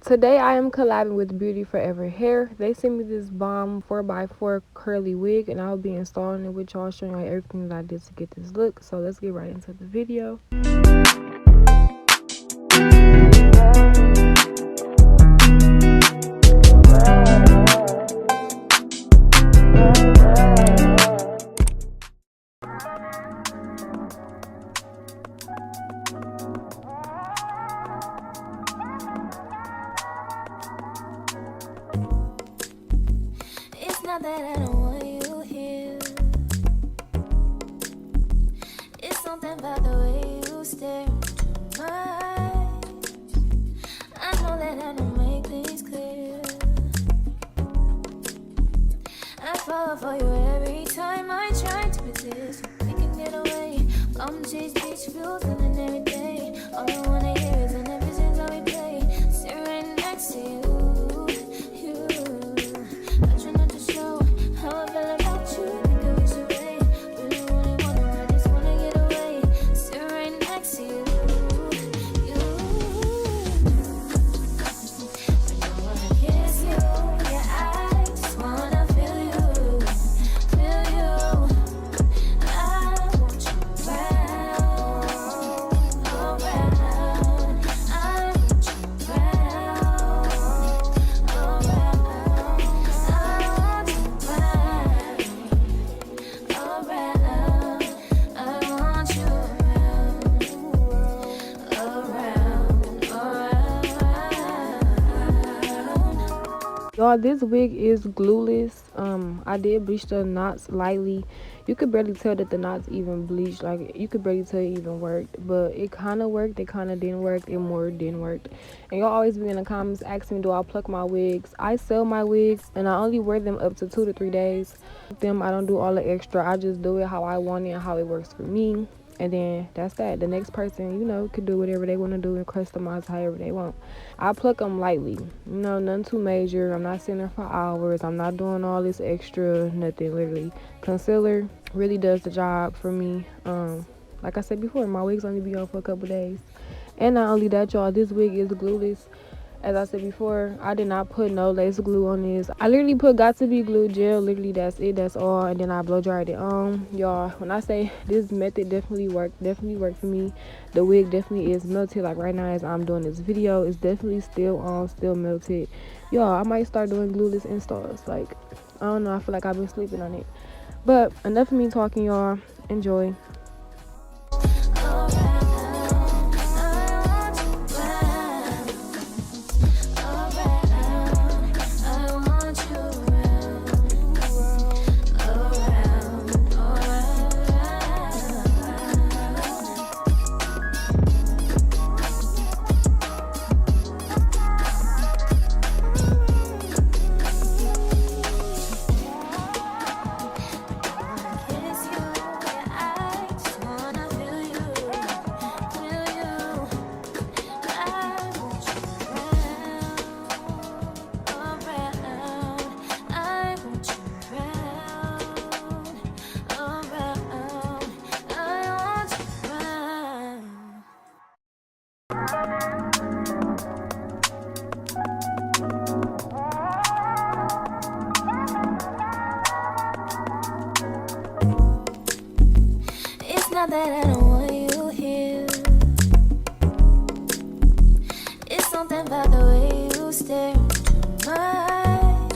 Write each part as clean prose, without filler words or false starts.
Today I am collabing with Beauty Forever Hair. They sent me this bomb 4x4 curly wig, and I'll be installing it with y'all, showing y'all everything that I did to get this look. So let's get right into the video. Not that I don't want you here. It's something about the way you stare into my eyes. I know that I don't make things clear. I fall for you every time I try to resist. We can get away, come chase beach views and then every day. All I wanna hear is an visions that we play. Sit right next to you. Y'all, this wig is glueless. I did bleach the knots lightly. You could barely tell that the knots even bleached. Like, you could barely tell it even worked, but it kind of worked. It kind of didn't work. It more didn't work. And y'all always be in the comments asking me, do I pluck my wigs? I sell my wigs, and I only wear them up to 2 to 3 days. Them, I don't do all the extra. I just do it how I want it and how it works for me. And then that's that. The next person, you know, could do whatever they want to do and customize however they want. I pluck them lightly, you know, nothing too major. I'm not sitting there for hours. I'm not doing all this extra, nothing, literally. Concealer really does the job for me. Like I said before, my wigs only be on for a couple days. And not only that, y'all, this wig is glueless. As I said before, I did not put no lace glue on this. I literally put got to be glue gel. Literally, that's it. That's all. And then I blow dried it on. Y'all, when I say this method definitely worked for me. The wig definitely is melted. Like right now as I'm doing this video, it's definitely still on, still melted. Y'all, I might start doing glueless installs. Like, I don't know. I feel like I've been sleeping on it. But enough of me talking, y'all. Enjoy. Not that I don't want you here. It's something about the way you stare into my eyes.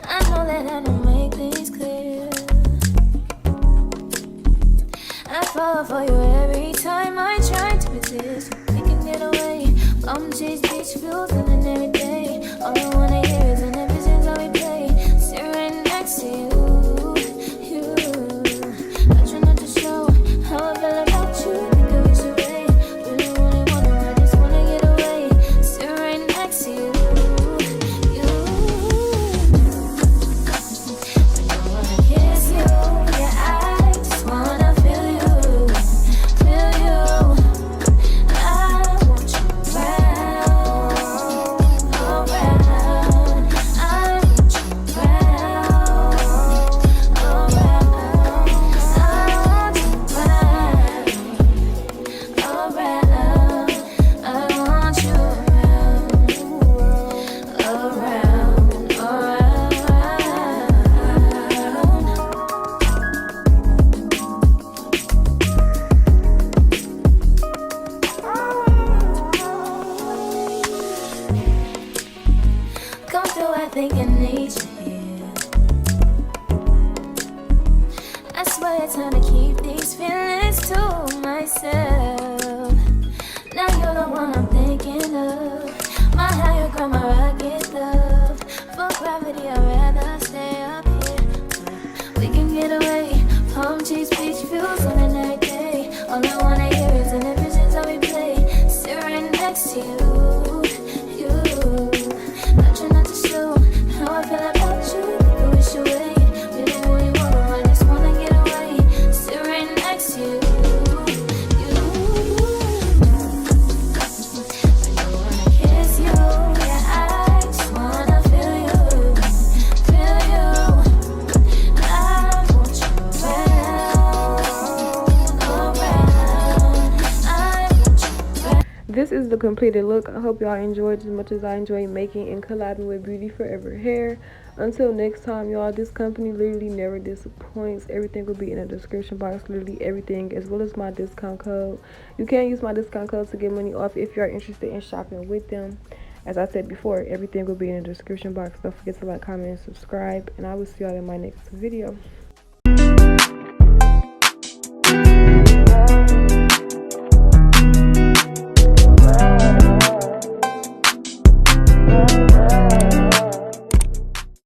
I know that I don't make things clear. I fall for you every time I try to resist. We can get away, come chase beach views and then every day. All I wanna hear is an visions that we play. Sit right next to you. Come through, I think I need you here. I swear it's time to keep these feelings to myself. Now you're the one I'm thinking of. My higher ground, my rocket love. For gravity, I'd rather stay up here. We can get away. Palm trees, beach views on an every day. All I wanna hear is an visions I replay. Sit right next to you. I try not to show how I feel about you. You wish away. Really, really wanna, I just wanna get away. Sit right next to you. I don't wanna kiss you. Yeah, I just wanna feel you. Feel you. I want you around. I want you around. This is the completed look. I hope y'all enjoyed as much as I enjoyed making and collabing with Beauty Forever Hair. Until next time, y'all, this company literally never disappoints. Everything will be in the description box, literally everything, as well as my discount code. You can use my discount code to get money off if you're interested in shopping with them. As I said before, everything will be in the description box. Don't forget to like, comment, and subscribe, and I will see y'all in my next video.